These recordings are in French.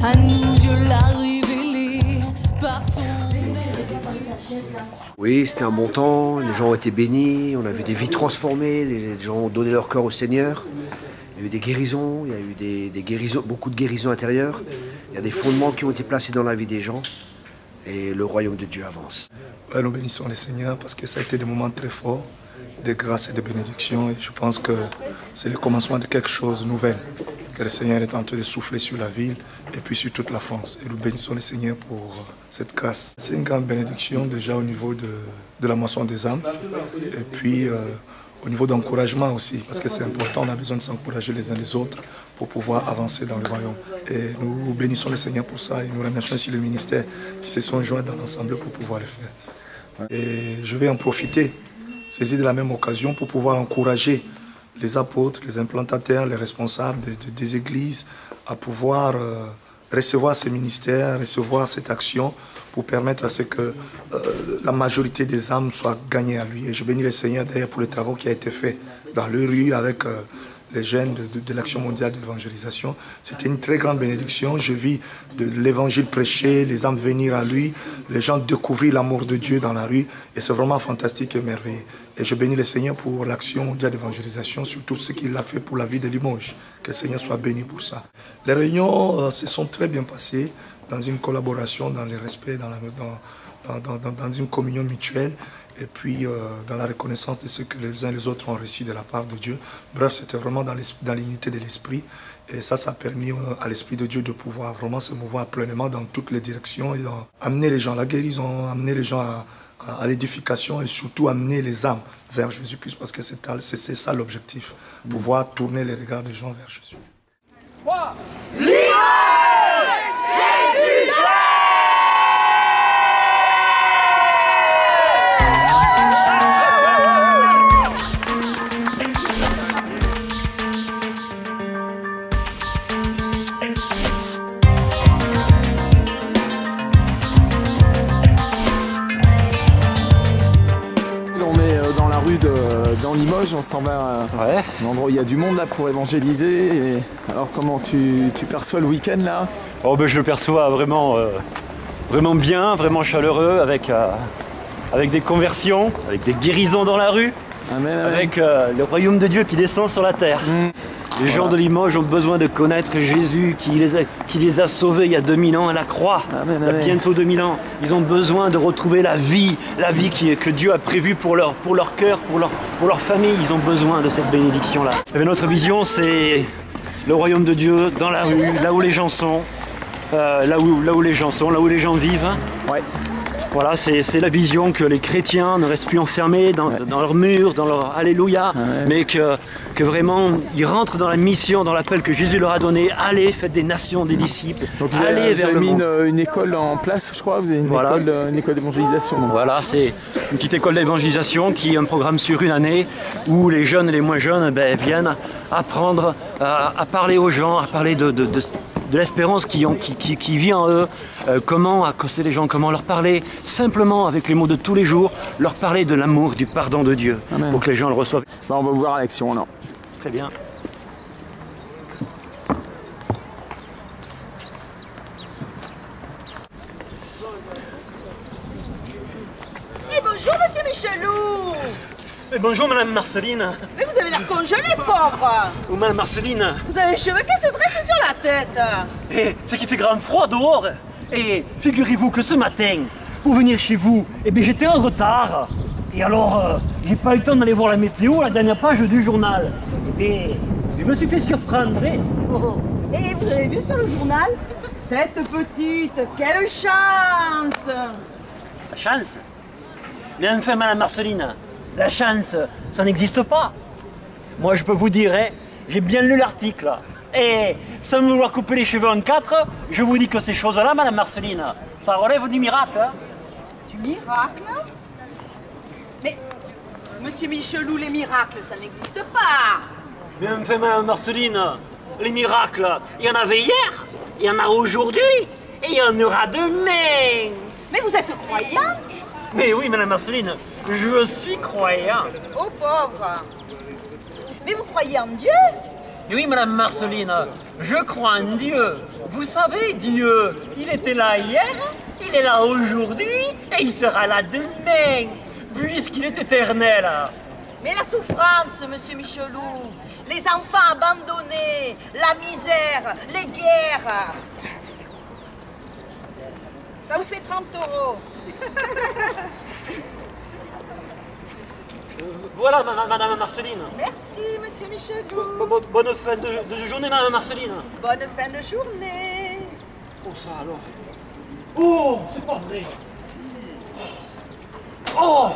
À nous Dieu l'a révélé par son... Oui, c'était un bon temps, les gens ont été bénis, on a vu des vies transformées, les gens ont donné leur cœur au Seigneur. Il y a eu des guérisons, il y a eu des guérisons, beaucoup de guérisons intérieures. Il y a des fondements qui ont été placés dans la vie des gens et le royaume de Dieu avance. Ouais, nous bénissons le Seigneur parce que ça a été des moments très forts de grâce et de bénédiction et je pense que c'est le commencement de quelque chose de nouvel que le Seigneur est en train de souffler sur la ville et puis sur toute la France. Et nous bénissons le Seigneur pour cette grâce. C'est une grande bénédiction déjà au niveau de la moisson des âmes et puis au niveau d'encouragement aussi, parce que c'est important, on a besoin de s'encourager les uns les autres pour pouvoir avancer dans le royaume. Et nous bénissons le Seigneur pour ça et nous remercions aussi le ministère qui se sont joints dans l'ensemble pour pouvoir le faire. Et je vais en profiter, saisir de la même occasion pour pouvoir encourager les apôtres, les implantateurs, les responsables des églises à pouvoir recevoir ces ministères, recevoir cette action pour permettre à ce que la majorité des âmes soient gagnées à lui. Et je bénis le Seigneur d'ailleurs pour le travail qui a été fait dans les rues avec les jeunes de l'Action mondiale d'évangélisation. C'était une très grande bénédiction. Je vis de l'évangile prêché, les âmes venir à lui, les gens découvrir l'amour de Dieu dans la rue. Et c'est vraiment fantastique et merveilleux. Et je bénis le Seigneur pour l'Action mondiale d'évangélisation, sur tout ce qu'il a fait pour la vie de Limoges. Que le Seigneur soit béni pour ça. Les réunions se sont très bien passées dans une collaboration, dans le respect, dans une communion mutuelle. Et puis dans la reconnaissance de ce que les uns et les autres ont reçu de la part de Dieu. Bref, c'était vraiment dans l'unité de l'esprit. Et ça a permis à l'Esprit de Dieu de pouvoir vraiment se mouvoir pleinement dans toutes les directions et amener les gens à la guérison, amener les gens à l'édification et surtout amener les âmes vers Jésus-Christ parce que c'est ça l'objectif, pouvoir tourner les regards des gens vers Jésus. Dans Limoges, on s'en va à un endroit où il y a du monde là pour évangéliser. Et alors comment tu perçois le week-end là? Oh ben je le perçois vraiment, vraiment bien, vraiment chaleureux, avec des conversions, avec des guérisons dans la rue, amen, amen. Avec le royaume de Dieu qui descend sur la terre. Les gens de Limoges ont besoin de connaître Jésus qui les a sauvés il y a 2000 ans à la croix, amen, il y a bientôt 2000 ans. Ils ont besoin de retrouver la vie que Dieu a prévue pour leur cœur, pour leur famille. Ils ont besoin de cette bénédiction-là. Notre vision, c'est le royaume de Dieu dans la rue, là où les gens sont, là où les gens vivent. Ouais. Voilà, c'est la vision que les chrétiens ne restent plus enfermés dans leurs murs, dans leur alléluia, mais que vraiment ils rentrent dans la mission, dans l'appel que Jésus leur a donné. Allez, faites des nations, des disciples. Donc allez vers le monde. Vous avez mis une école en place, je crois, vous avez une école d'évangélisation. Voilà, c'est une petite école d'évangélisation qui est un programme sur une année où les jeunes et les moins jeunes viennent apprendre à parler aux gens, à parler de l'espérance qui vit en eux, comment accoster les gens, comment leur parler simplement avec les mots de tous les jours, leur parler de l'amour, du pardon de Dieu, amen, pour que les gens le reçoivent. Bah, on va vous voir à l'action alors. Très bien. Et bonjour, monsieur Michelou. Et bonjour, madame Marceline. Mais vous avez l'air congelé, pauvre. Ou madame Marceline. Vous avez les cheveux qui se dressent sur la tête. Et c'est qu'il fait grand froid dehors. Et figurez-vous que ce matin, pour venir chez vous, j'étais en retard. Et alors, j'ai pas eu le temps d'aller voir la météo, la dernière page du journal. Et je me suis fait surprendre. Et vous avez vu sur le journal cette petite, quelle chance! La chance? Mais enfin, madame Marceline, la chance, ça n'existe pas. Moi, je peux vous dire, j'ai bien lu l'article. Et sans me vouloir couper les cheveux en quatre, je vous dis que ces choses-là, madame Marceline, ça relève du miracle. Du miracle? Mais, monsieur Michelou, les miracles, ça n'existe pas. Mais enfin, madame Marceline, les miracles, il y en avait hier, il y en a aujourd'hui, et il y en aura demain. Mais vous êtes croyant? Mais oui, madame Marceline, je suis croyant. Oh pauvre. Mais vous croyez en Dieu? Oui, Madame Marceline, je crois en Dieu. Vous savez, Dieu, il était là hier, il est là aujourd'hui et il sera là demain, puisqu'il est éternel. Mais la souffrance, monsieur Michelou, les enfants abandonnés, la misère, les guerres. Ça vous fait 30 €. Voilà, Madame Marceline. Merci, monsieur Michelou. Bonne fin de journée, Madame Marceline. Bonne fin de journée. Oh, ça alors. Oh, c'est pas vrai. Oh,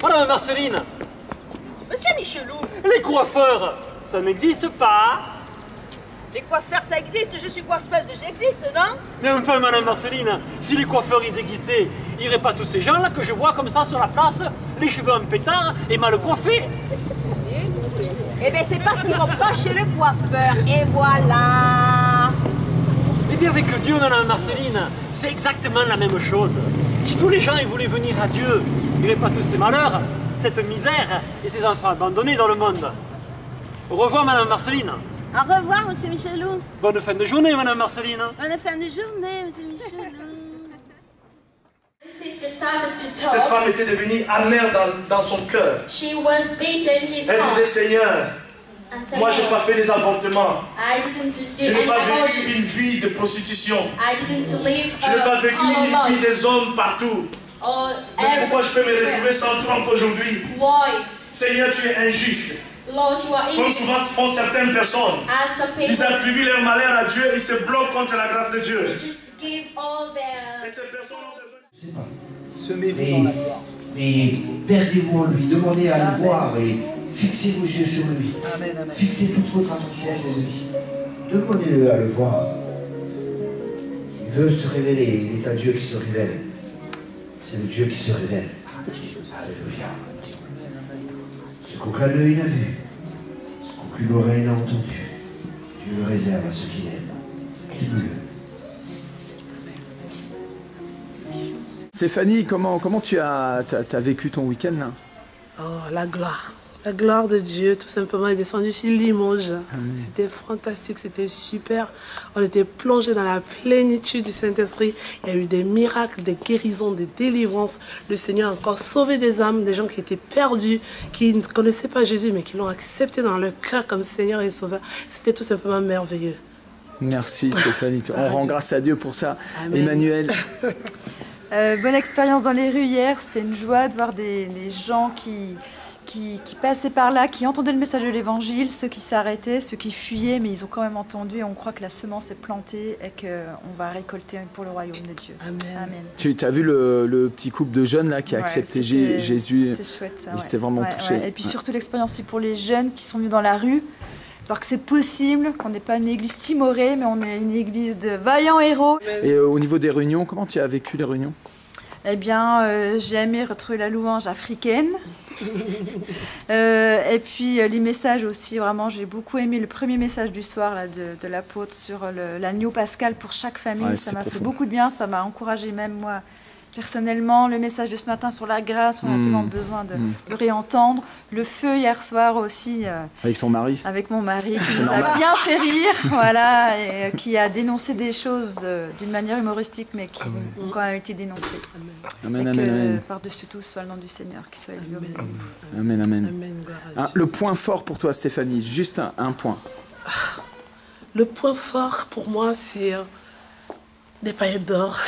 Madame Marceline, Monsieur Michelou, les coiffeurs, ça n'existe pas. les coiffeurs, ça existe. Je suis coiffeuse, j'existe, non? Mais enfin, Madame Marceline, si les coiffeurs ils existaient, il n'y aurait pas tous ces gens-là que je vois comme ça sur la place, les cheveux en pétard et mal coiffés. Eh bien, c'est parce qu'ils vont pas chez le coiffeur. Et voilà. Eh bien, avec Dieu, Madame Marceline, c'est exactement la même chose. Si tous les gens ils voulaient venir à Dieu, il n'y aurait pas tous ces malheurs, cette misère et ces enfants abandonnés dans le monde. Au revoir, Madame Marceline. Au revoir, monsieur Michelou. Bonne fin de journée, Madame Marceline. Bonne fin de journée, monsieur Michelou. Cette femme était devenue amère dans son cœur. She was beaten his Elle disait, heart Seigneur, and said, moi je n'ai pas fait des avortements. I didn't Je do n'ai any pas abortion. vécu une vie de prostitution. I didn't live Je n'ai pas a vécu carnal une vie life. des hommes partout. Or Mais pourquoi je peux me retrouver everywhere. sans trompe aujourd'hui? Why? Seigneur, tu es injuste. Lord, you are Comme in souvent font certaines personnes. as some Ils people. attribuent leur malheur à Dieu et se bloquent contre la grâce de Dieu. They just give all their... Et ces personnes ont besoin. Je sais pas. Semez-vous dans la gloire. Mais perdez-vous en lui, demandez à le voir et fixez vos yeux sur lui. Amen, amen. Fixez toute votre attention sur lui. Demandez-le à le voir. Il veut se révéler, il est un Dieu qui se révèle. C'est le Dieu qui se révèle. Alléluia. Ce qu'aucun œil n'a vu, ce qu'aucune oreille n'a entendu, Dieu le réserve à ceux qui l'aiment. Aime-le. Stéphanie, comment tu as vécu ton week-end là? Oh, la gloire. La gloire de Dieu, tout simplement, est descendue sur Limoges. C'était fantastique, c'était super. On était plongés dans la plénitude du Saint-Esprit. Il y a eu des miracles, des guérisons, des délivrances. Le Seigneur a encore sauvé des âmes, des gens qui étaient perdus, qui ne connaissaient pas Jésus, mais qui l'ont accepté dans leur cœur comme Seigneur et Sauveur. C'était tout simplement merveilleux. Merci Stéphanie, on rend grâce à Dieu pour ça. Amen. Emmanuel. Bonne expérience dans les rues hier, c'était une joie de voir des gens qui passaient par là, qui entendaient le message de l'évangile, ceux qui s'arrêtaient, ceux qui fuyaient, mais ils ont quand même entendu et on croit que la semence est plantée et qu'on va récolter pour le royaume de Dieu. Amen. Amen. Tu as vu le petit couple de jeunes là qui a accepté c'était- Jésus. C'était chouette ça. Ils étaient vraiment touchés. Et puis surtout l'expérience aussi pour les jeunes qui sont venus dans la rue, voir que c'est possible, qu'on n'est pas une église timorée, mais on est une église de vaillants héros. Et au niveau des réunions, comment tu as vécu les réunions? Eh bien, j'ai aimé retrouver la louange africaine. Et puis les messages aussi, vraiment, j'ai beaucoup aimé le premier message du soir là, de l'apôtre sur l'agneau pascal pour chaque famille. Ouais, ça c'est m'a fait profond. beaucoup de bien, ça m'a encouragé même moi. Personnellement, le message de ce matin sur la grâce, on a tellement besoin de réentendre. Le feu hier soir aussi, Avec ton mari? avec mon mari, qui nous a bien fait rire, voilà, et qui a dénoncé des choses d'une manière humoristique, mais qui ont quand même été dénoncées. Amen, Et amen, que amen. par-dessus tout soit le nom du Seigneur qui soit élevé. Amen, amen. Amen, gloire à Dieu. Le point fort pour toi Stéphanie, juste un point. Le point fort pour moi, c'est des paillettes d'or.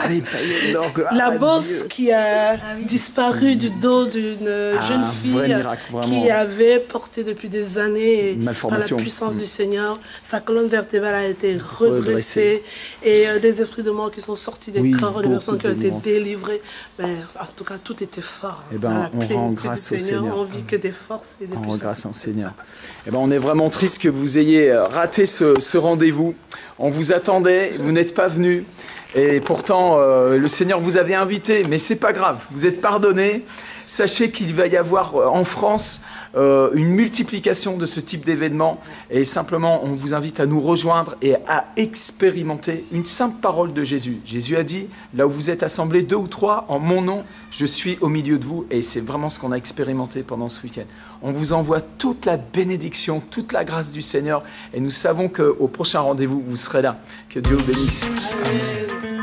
Allez, paillettes d'or, gloire La à bosse Dieu. qui a oui. disparu du dos d'une jeune un fille vrai miracle, vraiment. qui avait porté depuis des années Une par la malformation. puissance du Seigneur. Sa colonne vertébrale a été redressée et des esprits de mort qui sont sortis des Oui, corps, des beaucoup personnes qui ont de été délivrance. délivrées. Mais en tout cas, tout était fort. Eh ben, dans la on rend plénitude grâce du au Seigneur. On vit que des forces et des En puissances. grâce au Seigneur. Eh ben, on est vraiment triste que vous ayez raté ce rendez-vous. On vous attendait, vous n'êtes pas venus. Et pourtant, le Seigneur vous avait invité, mais c'est pas grave, vous êtes pardonnés. Sachez qu'il va y avoir en France une multiplication de ce type d'événements. Et simplement, on vous invite à nous rejoindre et à expérimenter une simple parole de Jésus. Jésus a dit, là où vous êtes assemblés 2 ou 3 en mon nom, je suis au milieu de vous. Et c'est vraiment ce qu'on a expérimenté pendant ce week-end. On vous envoie toute la bénédiction, toute la grâce du Seigneur. Et nous savons qu'au prochain rendez-vous, vous serez là. Que Dieu vous bénisse. Amen.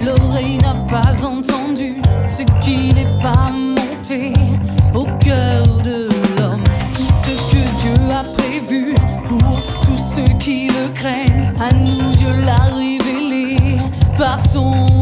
L'oreille n'a pas entendu ce qui n'est pas monté au cœur de l'homme. Tout ce que Dieu a prévu pour tous ceux qui le craignent, à nous Dieu l'a révélé par son